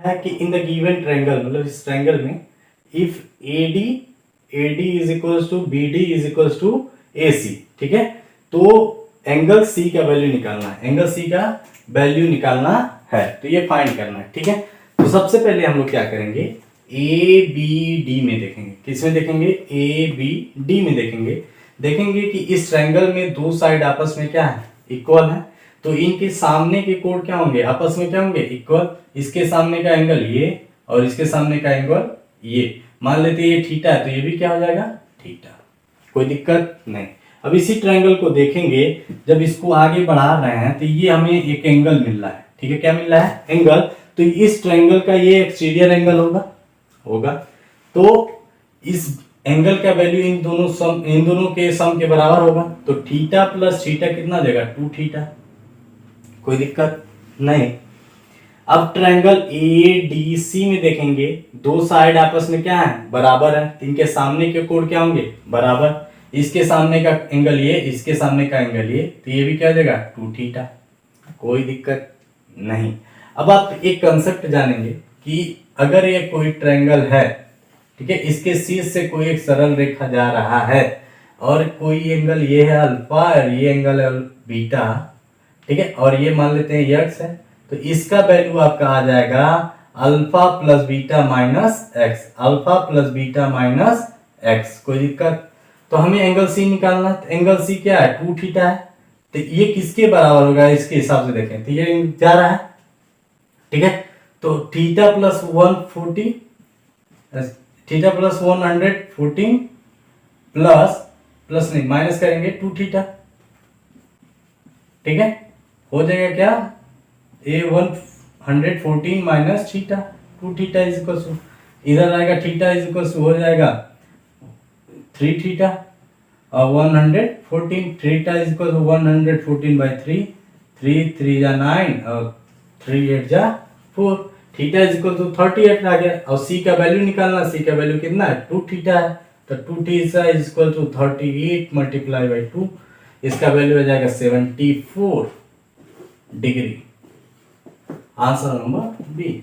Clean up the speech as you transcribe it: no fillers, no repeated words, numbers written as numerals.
है कि in the given triangle, मतलब इस ट्रायंगल में if AD is equals to BD is equals to AC, ठीक है। तो एंगल C का वैल्यू निकालना है, एंगल C का वैल्यू निकालना है, तो ये फाइंड करना है, ठीक है। तो सबसे पहले हम लोग क्या करेंगे, ABD में देखेंगे। किसमें देखेंगे? ABD में देखेंगे। देखेंगे कि इस ट्रायंगल में दो साइड आपस में क्या है, इक्वल है। तो इनके सामने के कोण क्या होंगे, आपस में क्या होंगे, इक्वल। इसके सामने का एंगल ये और इसके सामने का एंगल ये, मान लेते हैं ये थीटा है तो ये भी क्या हो जाएगा, थीटा। कोई दिक्कत नहीं। अब इसी ट्रायंगल को देखेंगे, जब इसको आगे बढ़ा रहे हैं तो ये हमें एक एंगल मिल रहा है, ठीक है। क्या मिल रहा है? एंगल। तो इस ट्रायंगल का ये एक्सटीरियर एंगल होगा। तो इस एंगल का वैल्यू इन दोनों के सम के बराबर होगा। तो थीटा प्लस थीटा कितना देगा, 2 थीटा। कोई दिक्कत नहीं। अब ट्रायंगल ADC में देखेंगे, दो साइड आपस में क्या है, बराबर है। इनके सामने के कोण क्या होंगे, बराबर। इसके सामने का एंगल ये, इसके सामने का एंगल ये, तो ये भी क्या हो जाएगा, 2 थीटा। कोई दिक्कत नहीं। अब आप एक कंसेप्ट जानेंगे कि अगर ये कोई ट्रायंगल है, ठीक है, इसके शीर्ष से कोई एक सरल रेखा जा रहा है और कोई एंगल ये है अल्फा और ये एंगल है बीटा, ठीक है, और ये मान लेते हैं x है, तो इसका वैल्यू आपका आ जाएगा alpha plus beta minus x, alpha plus beta minus x. कोई दिक्कत? तो हमें एंगल C निकालना है। तो एंगल C क्या है, 2 थीटा है। तो ये किसके बराबर होगा, इसके हिसाब से देखें तो ये जा रहा है, ठीक है। तो theta plus 140, theta plus 114 plus नहीं माइनस करेंगे 2 थीटा, ठीक है। हो जाएगा क्या, A114 minus theta, 2 theta is equal to, इधर आएगा थीटा इज इक्वल टू हो जाएगा 3 थीटा और 114, theta is equal to 114 by 3, 3 3 जा 9 और 3 8 जा 4, थीटा इज इक्वल टू 38 आ गया। और C का वैल्यू निकालना, C का वैल्यू कितना है, 2 थीटा है। तो 2 theta is equal to 38 multiply by 2, इसका वैल्यू हो जाएगा 74 डिग्री। Answer number B.